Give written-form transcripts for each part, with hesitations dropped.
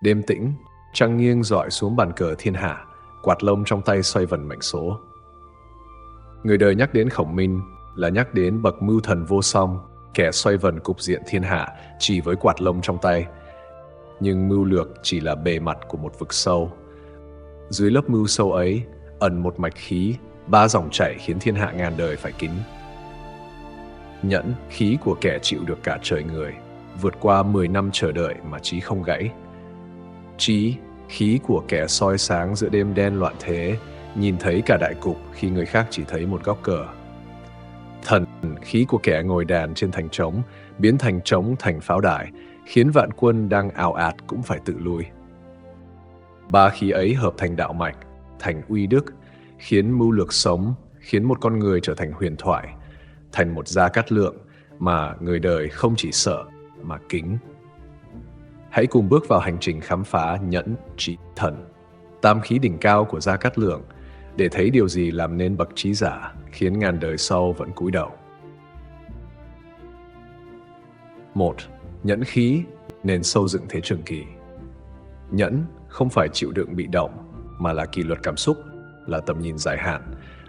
Đêm tĩnh, trăng nghiêng rọi xuống bàn cờ thiên hạ, quạt lông trong tay xoay vần mệnh số. Người đời nhắc đến Khổng Minh là nhắc đến bậc mưu thần vô song, kẻ xoay vần cục diện thiên hạ chỉ với quạt lông trong tay. Nhưng mưu lược chỉ là bề mặt của một vực sâu. Dưới lớp mưu sâu ấy ẩn một mạch khí, 3 dòng chảy khiến thiên hạ ngàn đời phải kính. Nhẫn, khí của kẻ chịu được cả trời người, vượt qua 10 năm chờ đợi mà chí không gãy. Trí, khí của kẻ soi sáng giữa đêm đen loạn thế, nhìn thấy cả đại cục khi người khác chỉ thấy một góc cờ. Thần, khí của kẻ ngồi đàn trên thành trống, biến thành trống thành pháo đài, khiến vạn quân đang ào ạt cũng phải tự lui. 3 khí ấy hợp thành đạo mạch, thành uy đức, khiến mưu lược sống, khiến một con người trở thành huyền thoại, thành một Gia Cát Lượng mà người đời không chỉ sợ mà kính. Hãy cùng bước vào hành trình khám phá nhẫn, trí, thần, tam khí đỉnh cao của Gia Cát Lượng để thấy điều gì làm nên bậc trí giả, khiến ngàn đời sau vẫn cúi đầu. 1. Nhẫn khí nên sâu dựng thế trường kỳ. Nhẫn không phải chịu đựng bị động, mà là kỷ luật cảm xúc, là tầm nhìn dài hạn,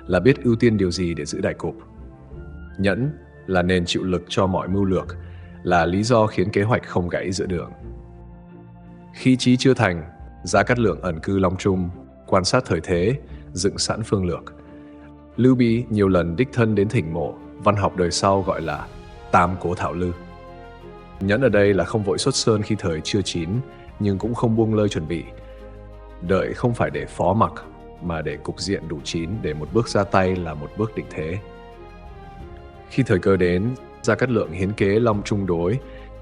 là biết ưu tiên điều gì để giữ đại cục. Nhẫn là nền chịu lực cho mọi mưu lược, là lý do khiến kế hoạch không gãy giữa đường. Khi chí chưa thành, Gia Cát Lượng ẩn cư Long Trung, quan sát thời thế, dựng sẵn phương lược. Lưu Bị nhiều lần đích thân đến thỉnh mộ, văn học đời sau gọi là tam cố thảo lư. Nhẫn ở đây là không vội xuất sơn khi thời chưa chín, nhưng cũng không buông lơi chuẩn bị. Đợi không phải để phó mặc, mà để cục diện đủ chín, để một bước ra tay là một bước định thế. Khi thời cơ đến, Gia Cát Lượng hiến kế Long Trung đối,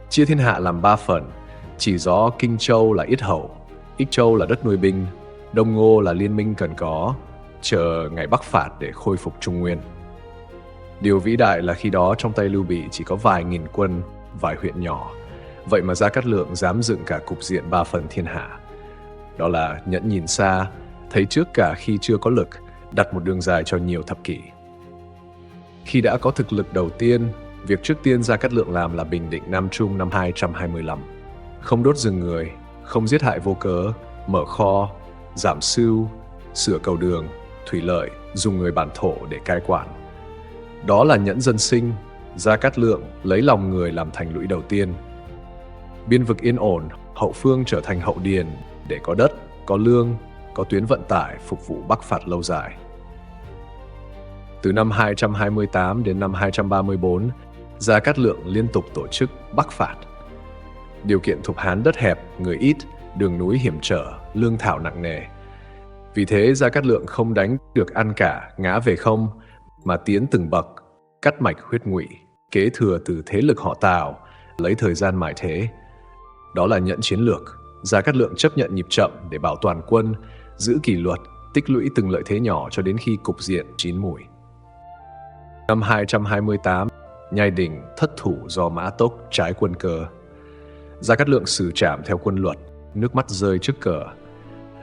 chia thiên hạ làm 3 phần, chỉ rõ Kinh Châu là yết hầu, Ích Châu là đất nuôi binh, Đông Ngô là liên minh cần có, chờ ngày Bắc phạt để khôi phục Trung Nguyên. Điều vĩ đại là khi đó trong tay Lưu Bị chỉ có vài nghìn quân, vài huyện nhỏ, vậy mà Gia Cát Lượng dám dựng cả cục diện 3 phần thiên hạ. Đó là nhẫn nhìn xa, thấy trước cả khi chưa có lực, đặt một đường dài cho nhiều thập kỷ. Khi đã có thực lực đầu tiên, việc trước tiên Gia Cát Lượng làm là bình định Nam Trung năm 225. Không đốt rừng người, không giết hại vô cớ, mở kho, giảm sưu, sửa cầu đường, thủy lợi, dùng người bản thổ để cai quản. Đó là nhẫn dân sinh, Gia Cát Lượng lấy lòng người làm thành lũy đầu tiên. Biên vực yên ổn, hậu phương trở thành hậu điền để có đất, có lương, có tuyến vận tải phục vụ Bắc phạt lâu dài. Từ năm 228 đến năm 234, Gia Cát Lượng liên tục tổ chức Bắc phạt. Điều kiện Thục Hán đất hẹp, người ít, đường núi hiểm trở, lương thảo nặng nề. Vì thế Gia Cát Lượng không đánh được ăn cả, ngã về không, mà tiến từng bậc, cắt mạch huyết ngụy, kế thừa từ thế lực họ Tào, lấy thời gian mài thế. Đó là nhẫn chiến lược. Gia Cát Lượng chấp nhận nhịp chậm để bảo toàn quân, giữ kỷ luật, tích lũy từng lợi thế nhỏ cho đến khi cục diện chín mùi. Năm 228, Nhai Đình thất thủ do Mã Tốc trái quân cơ. Gia Cát Lượng xử trảm theo quân luật, nước mắt rơi trước cờ.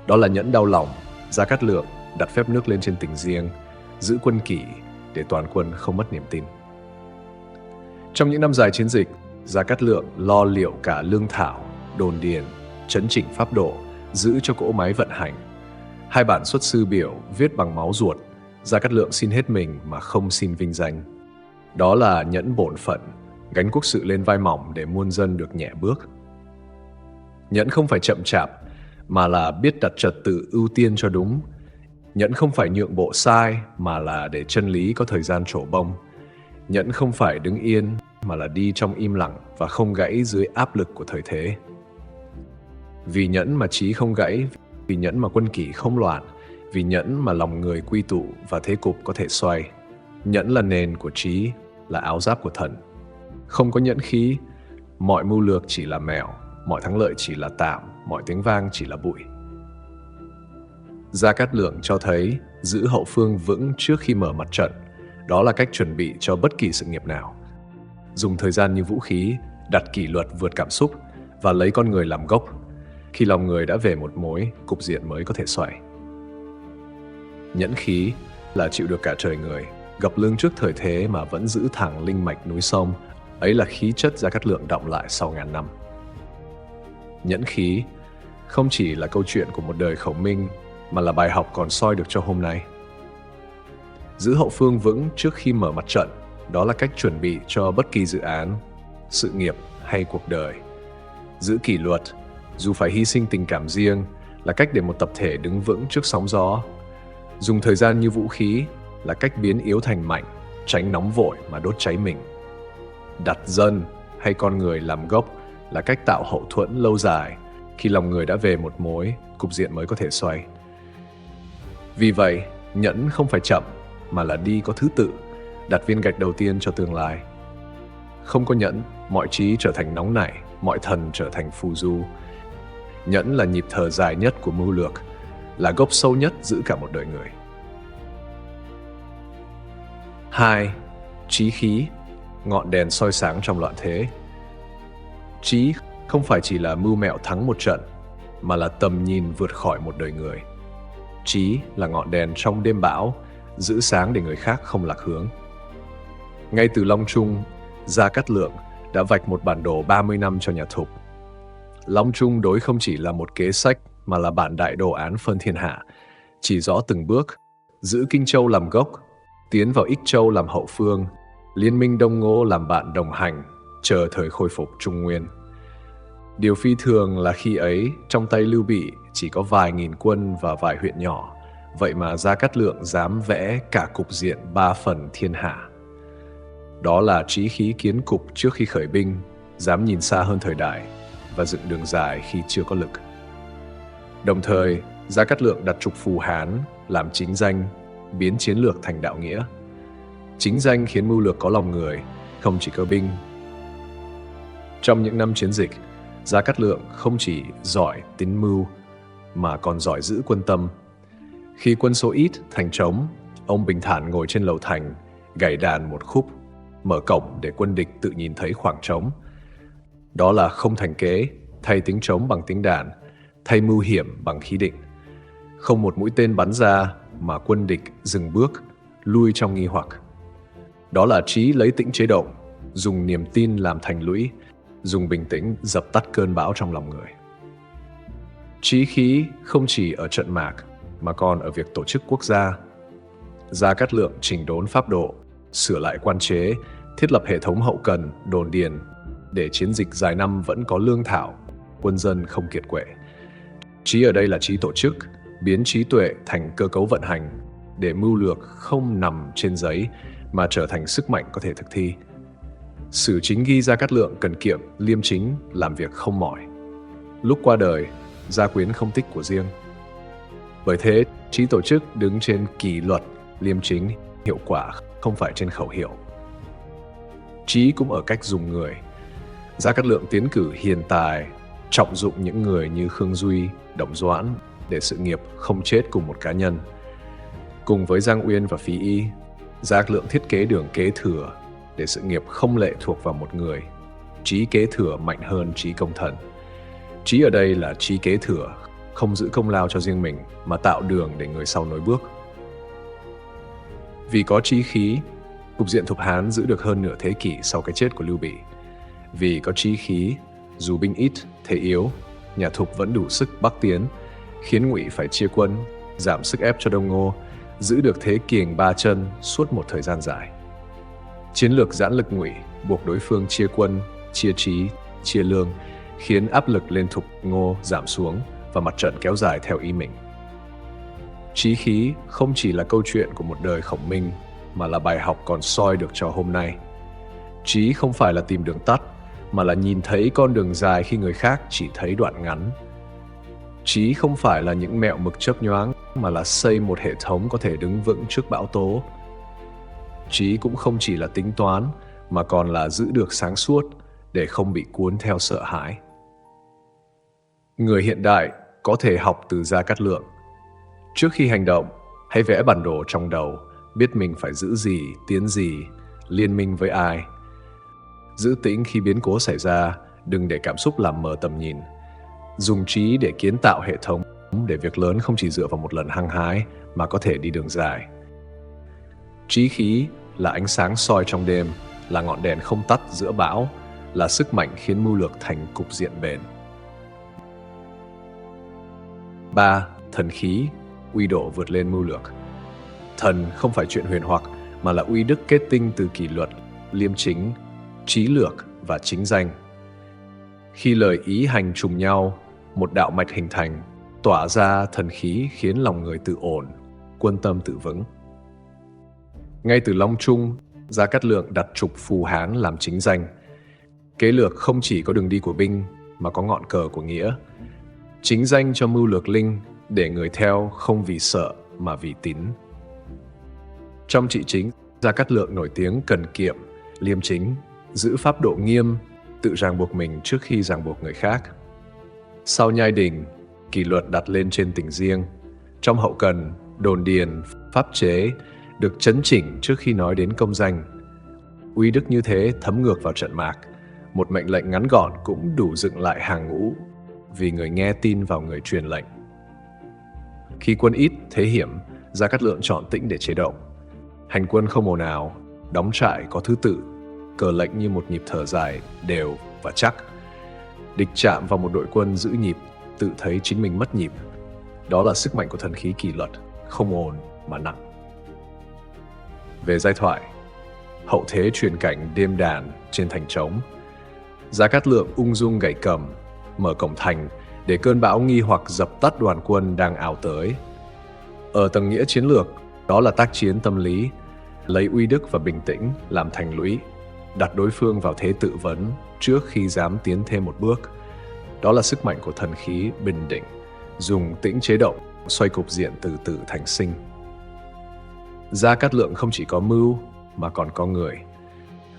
Đó là nhẫn đau lòng. Gia Cát Lượng đặt phép nước lên trên tỉnh riêng, giữ quân kỷ để toàn quân không mất niềm tin. Trong những năm dài chiến dịch, Gia Cát Lượng lo liệu cả lương thảo, đồn điền, chấn chỉnh pháp độ, giữ cho cỗ máy vận hành. 2 bản xuất sư biểu viết bằng máu ruột, Gia Cát Lượng xin hết mình mà không xin vinh danh. Đó là nhẫn bổn phận, gánh quốc sự lên vai mỏng để muôn dân được nhẹ bước. Nhẫn không phải chậm chạp, mà là biết đặt trật tự ưu tiên cho đúng. Nhẫn không phải nhượng bộ sai, mà là để chân lý có thời gian trổ bông. Nhẫn không phải đứng yên, mà là đi trong im lặng và không gãy dưới áp lực của thời thế. Vì nhẫn mà trí không gãy, vì nhẫn mà quân kỷ không loạn, vì nhẫn mà lòng người quy tụ và thế cục có thể xoay. Nhẫn là nền của trí, là áo giáp của thần. Không có nhẫn khí, mọi mưu lược chỉ là mèo, mọi thắng lợi chỉ là tạm, mọi tiếng vang chỉ là bụi. Gia Cát Lượng cho thấy giữ hậu phương vững trước khi mở mặt trận. Đó là cách chuẩn bị cho bất kỳ sự nghiệp nào. Dùng thời gian như vũ khí, đặt kỷ luật vượt cảm xúc và lấy con người làm gốc. Khi lòng người đã về một mối, cục diện mới có thể xoay. Nhẫn khí là chịu được cả trời người, gập lưng trước thời thế mà vẫn giữ thẳng linh mạch núi sông. Ấy là khí chất Gia Cát Lượng đọng lại sau ngàn năm. Nhẫn khí không chỉ là câu chuyện của một đời khổng minh, mà là bài học còn soi được cho hôm nay. Giữ hậu phương vững trước khi mở mặt trận, đó là cách chuẩn bị cho bất kỳ dự án, sự nghiệp hay cuộc đời. Giữ kỷ luật, dù phải hy sinh tình cảm riêng, là cách để một tập thể đứng vững trước sóng gió. Dùng thời gian như vũ khí là cách biến yếu thành mạnh, tránh nóng vội mà đốt cháy mình. Đặt dân hay con người làm gốc là cách tạo hậu thuẫn lâu dài. Khi lòng người đã về một mối, cục diện mới có thể xoay. Vì vậy, nhẫn không phải chậm, mà là đi có thứ tự, đặt viên gạch đầu tiên cho tương lai. Không có nhẫn, mọi trí trở thành nóng nảy, mọi thần trở thành phù du. Nhẫn là nhịp thở dài nhất của mưu lược, là gốc sâu nhất giữ cả một đời người. 2. Trí khí, ngọn đèn soi sáng trong loạn thế. Trí không phải chỉ là mưu mẹo thắng một trận, mà là tầm nhìn vượt khỏi một đời người. Trí là ngọn đèn trong đêm bão, giữ sáng để người khác không lạc hướng. Ngay từ Long Trung, Gia Cát Lượng đã vạch một bản đồ 30 năm cho nhà Thục. Long Trung đối không chỉ là một kế sách, mà là bản đại đồ án phân thiên hạ, chỉ rõ từng bước, giữ Kinh Châu làm gốc, tiến vào Ích Châu làm hậu phương, liên minh Đông Ngô làm bạn đồng hành, chờ thời khôi phục Trung Nguyên. Điều phi thường là khi ấy, trong tay Lưu Bị chỉ có vài nghìn quân và vài huyện nhỏ, vậy mà Gia Cát Lượng dám vẽ cả cục diện 3 phần thiên hạ. Đó là trí khí kiến cục trước khi khởi binh, dám nhìn xa hơn thời đại và dựng đường dài khi chưa có lực. Đồng thời, Gia Cát Lượng đặt trục phù Hán làm chính danh, biến chiến lược thành đạo nghĩa. Chính danh khiến mưu lược có lòng người, không chỉ cơ binh. Trong những năm chiến dịch, Gia Cát Lượng không chỉ giỏi tính mưu, mà còn giỏi giữ quân tâm. Khi quân số ít, thành trống, ông bình thản ngồi trên lầu thành, gảy đàn một khúc, mở cổng để quân địch tự nhìn thấy khoảng trống. Đó là không thành kế, thay tiếng trống bằng tiếng đàn, thay mưu hiểm bằng khí định. Không một mũi tên bắn ra mà quân địch dừng bước, lui trong nghi hoặc. Đó là trí lấy tĩnh chế động, dùng niềm tin làm thành lũy, dùng bình tĩnh dập tắt cơn bão trong lòng người. Trí khí không chỉ ở trận mạc, mà còn ở việc tổ chức quốc gia. Gia Cát Lượng chỉnh đốn pháp độ, sửa lại quan chế, thiết lập hệ thống hậu cần, đồn điền, để chiến dịch dài năm vẫn có lương thảo, quân dân không kiệt quệ. Trí ở đây là trí tổ chức, biến trí tuệ thành cơ cấu vận hành, để mưu lược không nằm trên giấy, mà trở thành sức mạnh có thể thực thi. Sử chính ghi Gia Cát Lượng cần kiệm, liêm chính, làm việc không mỏi. Lúc qua đời, Gia Quyến không tích của riêng. Bởi thế, trí tổ chức đứng trên kỷ luật, liêm chính, hiệu quả, không phải trên khẩu hiệu. Trí cũng ở cách dùng người. Gia Cát Lượng tiến cử hiền tài, trọng dụng những người như Khương Duy, Đổng Doãn để sự nghiệp không chết cùng một cá nhân. Cùng với Giang Uyên và Phí Y, Gia Cát Lượng thiết kế đường kế thừa để sự nghiệp không lệ thuộc vào một người. Trí kế thừa mạnh hơn trí công thần. Trí ở đây là trí kế thừa, không giữ công lao cho riêng mình mà tạo đường để người sau nối bước. Vì có trí khí, cục diện Thục Hán giữ được hơn nửa thế kỷ sau cái chết của Lưu Bị. Vì có trí khí, dù binh ít, thế yếu, nhà Thục vẫn đủ sức bắc tiến, khiến Ngụy phải chia quân, giảm sức ép cho Đông Ngô, giữ được thế kiềng ba chân suốt một thời gian dài. Chiến lược giãn lực Ngụy buộc đối phương chia quân, chia trí, chia lương, khiến áp lực lên Thục Ngô giảm xuống và mặt trận kéo dài theo ý mình. Trí khí không chỉ là câu chuyện của một đời khổng minh, mà là bài học còn soi được cho hôm nay. Trí không phải là tìm đường tắt, mà là nhìn thấy con đường dài khi người khác chỉ thấy đoạn ngắn. Trí không phải là những mẹo mực chớp nhoáng, mà là xây một hệ thống có thể đứng vững trước bão tố. Trí cũng không chỉ là tính toán, mà còn là giữ được sáng suốt để không bị cuốn theo sợ hãi. Người hiện đại có thể học từ Gia Cát Lượng. Trước khi hành động, hãy vẽ bản đồ trong đầu, biết mình phải giữ gì, tiến gì, liên minh với ai. Giữ tĩnh khi biến cố xảy ra, đừng để cảm xúc làm mờ tầm nhìn. Dùng trí để kiến tạo hệ thống, để việc lớn không chỉ dựa vào một lần hăng hái mà có thể đi đường dài. Trí khí là ánh sáng soi trong đêm, là ngọn đèn không tắt giữa bão, là sức mạnh khiến mưu lược thành cục diện bền. 3. Thần khí, uy độ vượt lên mưu lược. Thần không phải chuyện huyền hoặc, mà là uy đức kết tinh từ kỷ luật, liêm chính, trí lược và chính danh. Khi lời ý hành trùng nhau, một đạo mạch hình thành, tỏa ra thần khí khiến lòng người tự ổn, quân tâm tự vững. Ngay từ Long Trung, Gia Cát Lượng đặt trục phù Hán làm chính danh. Kế lược không chỉ có đường đi của binh, mà có ngọn cờ của nghĩa. Chính danh cho mưu lược linh, để người theo không vì sợ mà vì tín. Trong trị chính, Gia Cát Lượng nổi tiếng cần kiệm, liêm chính, giữ pháp độ nghiêm, tự ràng buộc mình trước khi ràng buộc người khác. Sau nhai đình, kỷ luật đặt lên trên tình riêng. Trong hậu cần, đồn điền, pháp chế được chấn chỉnh trước khi nói đến công danh. Uy đức như thế thấm ngược vào trận mạc. Một mệnh lệnh ngắn gọn cũng đủ dựng lại hàng ngũ, vì người nghe tin vào người truyền lệnh. Khi quân ít, thế hiểm, Gia Cát Lượng chọn tĩnh để chế động. Hành quân không ồn ào, đóng trại có thứ tự, cờ lệnh như một nhịp thở dài, đều và chắc. Địch chạm vào một đội quân giữ nhịp, tự thấy chính mình mất nhịp. Đó là sức mạnh của thần khí kỷ luật, không ồn mà nặng. Về giai thoại, hậu thế truyền cảnh đêm đàn trên thành trống. Gia Cát Lượng ung dung gảy cầm, mở cổng thành để cơn bão nghi hoặc dập tắt đoàn quân đang ào tới. Ở tầng nghĩa chiến lược, đó là tác chiến tâm lý, lấy uy đức và bình tĩnh làm thành lũy, đặt đối phương vào thế tự vấn trước khi dám tiến thêm một bước. Đó là sức mạnh của thần khí bình định, dùng tĩnh chế động, xoay cục diện từ từ thành sinh. Gia Cát Lượng không chỉ có mưu mà còn có người.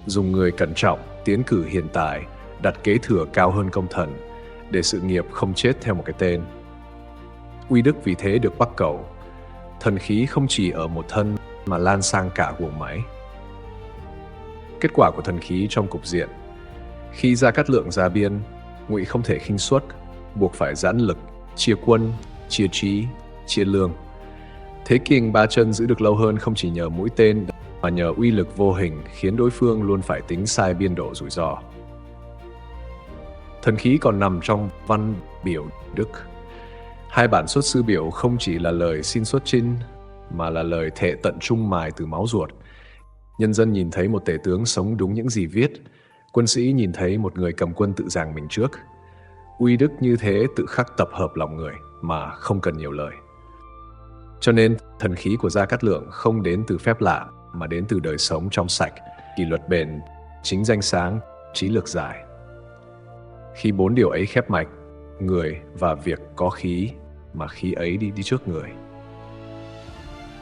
Dùng người cẩn trọng, tiến cử hiền tài, đặt kế thừa cao hơn công thần, để sự nghiệp không chết theo một cái tên. Uy đức vì thế được bắc cầu. Thần khí không chỉ ở một thân mà lan sang cả guồng máy. Kết quả của thần khí trong cục diện. Khi Gia Cát Lượng ra biên, Ngụy không thể khinh suất, buộc phải giãn lực, chia quân, chia trí, chia lương. Thế Kiềng Ba Chân giữ được lâu hơn không chỉ nhờ mũi tên mà nhờ uy lực vô hình khiến đối phương luôn phải tính sai biên độ rủi ro. Thần khí còn nằm trong văn biểu đức. Hai bản xuất sư biểu không chỉ là lời xin xuất chinh mà là lời thệ tận trung mài từ máu ruột. Nhân dân nhìn thấy một tể tướng sống đúng những gì viết, quân sĩ nhìn thấy một người cầm quân tự giảng mình trước. Uy đức như thế tự khắc tập hợp lòng người mà không cần nhiều lời. Cho nên thần khí của Gia Cát Lượng không đến từ phép lạ mà đến từ đời sống trong sạch, kỷ luật bền, chính danh sáng, trí lược dài. Khi bốn điều ấy khép mạch, người và việc có khí, mà khí ấy đi trước người.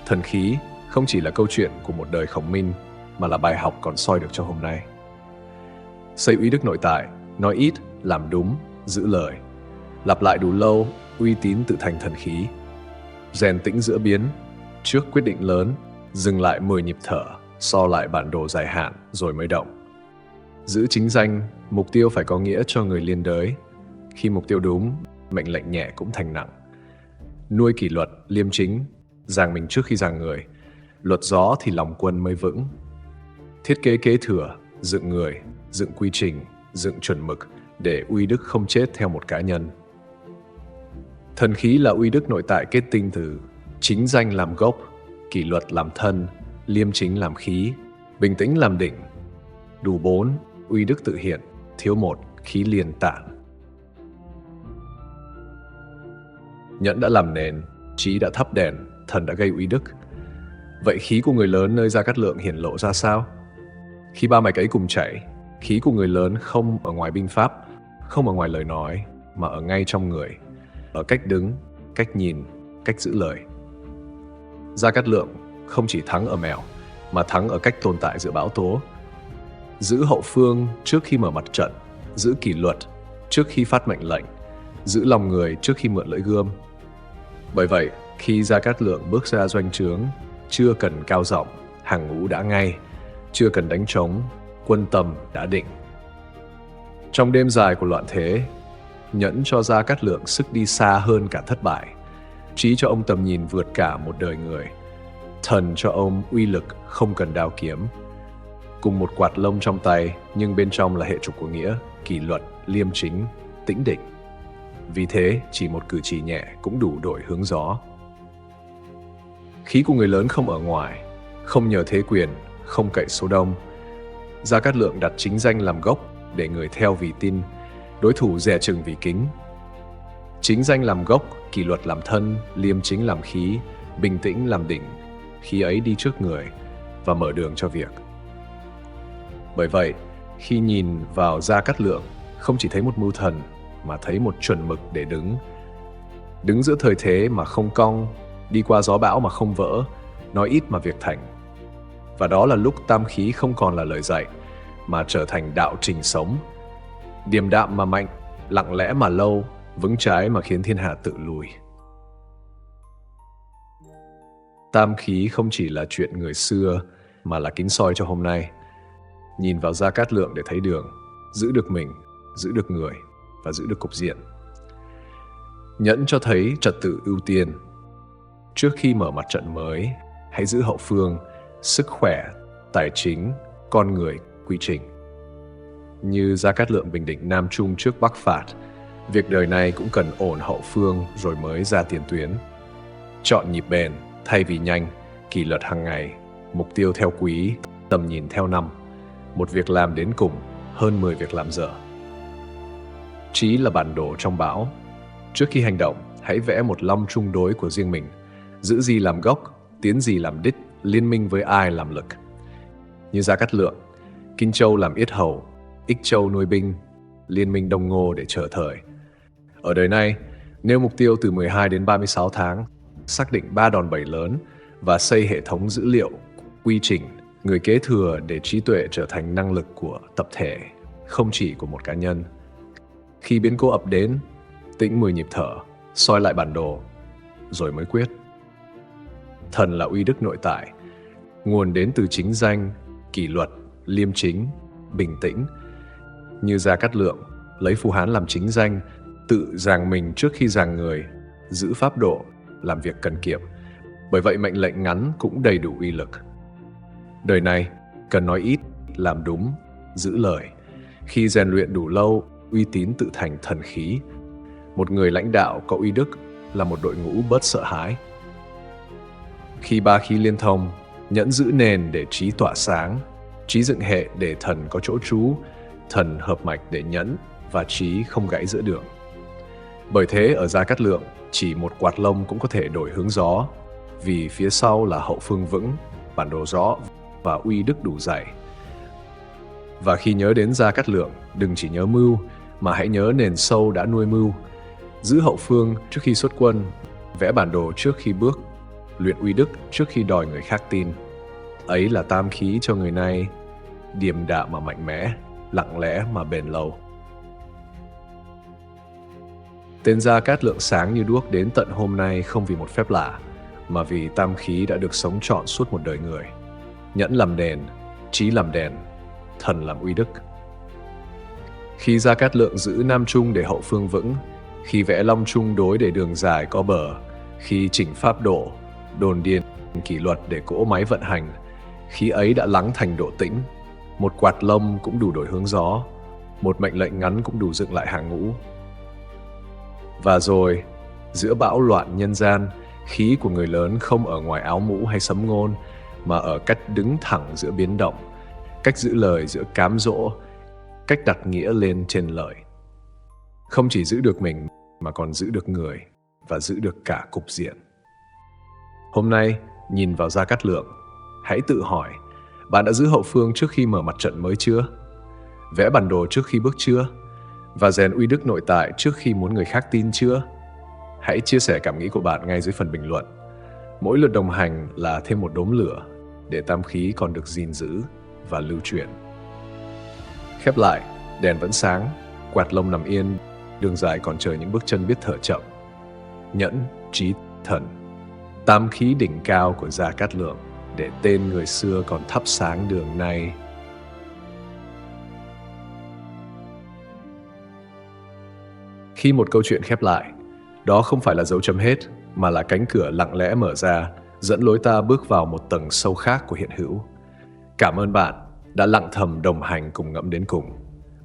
Thần khí không chỉ là câu chuyện của một đời Khổng Minh, mà là bài học còn soi được cho hôm nay. Xây uy đức nội tại, nói ít, làm đúng, giữ lời. Lặp lại đủ lâu, uy tín tự thành thần khí. Rèn tĩnh giữa biến, trước quyết định lớn, dừng lại 10 nhịp thở, so lại bản đồ dài hạn rồi mới động. Giữ chính danh, mục tiêu phải có nghĩa cho người liên đới. Khi mục tiêu đúng, mệnh lệnh nhẹ cũng thành nặng. Nuôi kỷ luật, liêm chính, giàng mình trước khi giàng người. Luật gió thì lòng quân mới vững. Thiết kế kế thừa, dựng người, dựng quy trình, dựng chuẩn mực để uy đức không chết theo một cá nhân. Thần khí là uy đức nội tại kết tinh từ chính danh làm gốc, kỷ luật làm thân, liêm chính làm khí, bình tĩnh làm đỉnh. Đủ 4, uy đức tự hiện, thiếu 1, khí liền tản. Nhẫn đã làm nền, trí đã thắp đèn, thần đã gây uy đức. Vậy khí của người lớn nơi Gia Cát Lượng hiển lộ ra sao? Khi ba mạch ấy cùng chảy, khí của người lớn không ở ngoài binh pháp, không ở ngoài lời nói, mà ở ngay trong người, ở cách đứng, cách nhìn, cách giữ lời. Gia Cát Lượng không chỉ thắng ở mèo, mà thắng ở cách tồn tại giữa bão tố. Giữ hậu phương trước khi mở mặt trận, giữ kỷ luật trước khi phát mệnh lệnh, giữ lòng người trước khi mượn lưỡi gươm. Bởi vậy, khi Gia Cát Lượng bước ra doanh trướng, chưa cần cao giọng, hàng ngũ đã ngay, chưa cần đánh trống, quân tâm đã định. Trong đêm dài của loạn thế, Nhẫn cho Gia Cát Lượng sức đi xa hơn cả thất bại, trí cho ông tầm nhìn vượt cả một đời người, thần cho ông uy lực không cần đao kiếm. Cùng một quạt lông trong tay, nhưng bên trong là hệ trục của nghĩa, kỷ luật, liêm chính, tĩnh định. Vì thế, chỉ một cử chỉ nhẹ cũng đủ đổi hướng gió. Khí của người lớn không ở ngoài, không nhờ thế quyền, không cậy số đông. Gia Cát Lượng đặt chính danh làm gốc để người theo vì tin, đối thủ dè chừng vì kính. Chính danh làm gốc, kỷ luật làm thân, liêm chính làm khí, bình tĩnh làm đỉnh. Khí ấy đi trước người và mở đường cho việc. Bởi vậy, khi nhìn vào Gia Cát Lượng, không chỉ thấy một mưu thần mà thấy một chuẩn mực để đứng giữa thời thế mà không cong, đi qua gió bão mà không vỡ, nói ít mà việc thành. Và đó là lúc tam khí không còn là lời dạy mà trở thành đạo trình sống, điềm đạm mà mạnh, lặng lẽ mà lâu, vững trái mà khiến thiên hạ tự lùi. Tam khí không chỉ là chuyện người xưa mà là kính soi cho hôm nay. Nhìn vào Gia Cát Lượng để thấy đường, giữ được mình, giữ được người và giữ được cục diện. Nhẫn cho thấy trật tự ưu tiên. Trước khi mở mặt trận mới, hãy giữ hậu phương, sức khỏe, tài chính, con người, quy trình. Như Gia Cát Lượng bình định Nam Trung trước Bắc phạt, việc đời này cũng cần ổn hậu phương rồi mới ra tiền tuyến. Chọn nhịp bền thay vì nhanh, kỷ luật hàng ngày, mục tiêu theo quý, tầm nhìn theo năm. Một việc làm đến cùng hơn 10 việc làm dở. Trí là bản đồ trong bão. Trước khi hành động, hãy vẽ một long trung đối của riêng mình. Giữ gì làm gốc, tiến gì làm đích, liên minh với ai làm lực. Như Gia Cát Lượng, Kinh Châu làm yết hầu, Ích Châu nuôi binh, liên minh Đông Ngô để chờ thời. Ở đời này, nêu mục tiêu từ 12 đến 36 tháng, xác định 3 đòn bẩy lớn và xây hệ thống dữ liệu, quy trình, người kế thừa để trí tuệ trở thành năng lực của tập thể, không chỉ của một cá nhân. Khi biến cố ập đến, tĩnh 10 nhịp thở, soi lại bản đồ, rồi mới quyết. Thần là uy đức nội tại, nguồn đến từ chính danh, kỷ luật, liêm chính, bình tĩnh. Như Gia Cát Lượng, lấy Phù Hán làm chính danh, tự ràng mình trước khi ràng người, giữ pháp độ, làm việc cần kiệm. Bởi vậy mệnh lệnh ngắn cũng đầy đủ uy lực. Đời này, cần nói ít, làm đúng, giữ lời. Khi rèn luyện đủ lâu, uy tín tự thành thần khí. Một người lãnh đạo có uy đức là một đội ngũ bớt sợ hãi. Khi ba khí liên thông, nhẫn giữ nền để trí tỏa sáng, trí dựng hệ để thần có chỗ trú, thần hợp mạch để nhẫn và trí không gãy giữa đường. Bởi thế ở Gia Cát Lượng, chỉ một quạt lông cũng có thể đổi hướng gió, vì phía sau là hậu phương vững, bản đồ rõ và uy đức đủ dày. Và khi nhớ đến Gia Cát Lượng, đừng chỉ nhớ mưu, mà hãy nhớ nền sâu đã nuôi mưu. Giữ hậu phương trước khi xuất quân, vẽ bản đồ trước khi bước, luyện uy đức trước khi đòi người khác tin. Ấy là tam khí cho người này, điềm đạm mà mạnh mẽ, lặng lẽ mà bền lâu. Tên Gia Cát Lượng sáng như đuốc đến tận hôm nay không vì một phép lạ, mà vì tam khí đã được sống trọn suốt một đời người. Nhẫn làm nền, trí làm đèn, thần làm uy đức. Khi Gia Cát Lượng giữ Nam Trung để hậu phương vững, khi vẽ long trung đối để đường dài có bờ, khi chỉnh pháp độ, đồn điền, kỷ luật để cỗ máy vận hành, khi ấy đã lắng thành độ tĩnh. Một quạt lông cũng đủ đổi hướng gió, một mệnh lệnh ngắn cũng đủ dựng lại hàng ngũ. Và rồi, giữa bão loạn nhân gian, khí của người lớn không ở ngoài áo mũ hay sấm ngôn, mà ở cách đứng thẳng giữa biến động, cách giữ lời giữa cám dỗ, cách đặt nghĩa lên trên lời. Không chỉ giữ được mình, mà còn giữ được người và giữ được cả cục diện. Hôm nay, nhìn vào Gia Cát Lượng, hãy tự hỏi, bạn đã giữ hậu phương trước khi mở mặt trận mới chưa? Vẽ bản đồ trước khi bước chưa? Và rèn uy đức nội tại trước khi muốn người khác tin chưa? Hãy chia sẻ cảm nghĩ của bạn ngay dưới phần bình luận. Mỗi lượt đồng hành là thêm một đốm lửa để tam khí còn được gìn giữ và lưu truyền. Khép lại, đèn vẫn sáng, quạt lông nằm yên, đường dài còn chờ những bước chân biết thở chậm. Nhẫn, trí, thần, tam khí đỉnh cao của Gia Cát Lượng, để tên người xưa còn thắp sáng đường nay. Khi một câu chuyện khép lại, đó không phải là dấu chấm hết, mà là cánh cửa lặng lẽ mở ra, dẫn lối ta bước vào một tầng sâu khác của hiện hữu. Cảm ơn bạn đã lặng thầm đồng hành cùng ngẫm đến cùng.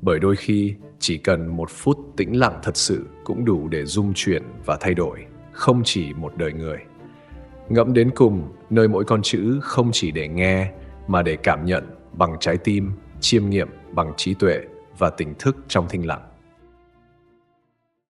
Bởi đôi khi, chỉ cần một phút tĩnh lặng thật sự cũng cũng đủ để dung chuyển và thay đổi, không chỉ một đời người. Ngẫm đến cùng, nơi mỗi con chữ không chỉ để nghe, mà để cảm nhận bằng trái tim, chiêm nghiệm bằng trí tuệ và tỉnh thức trong thinh lặng.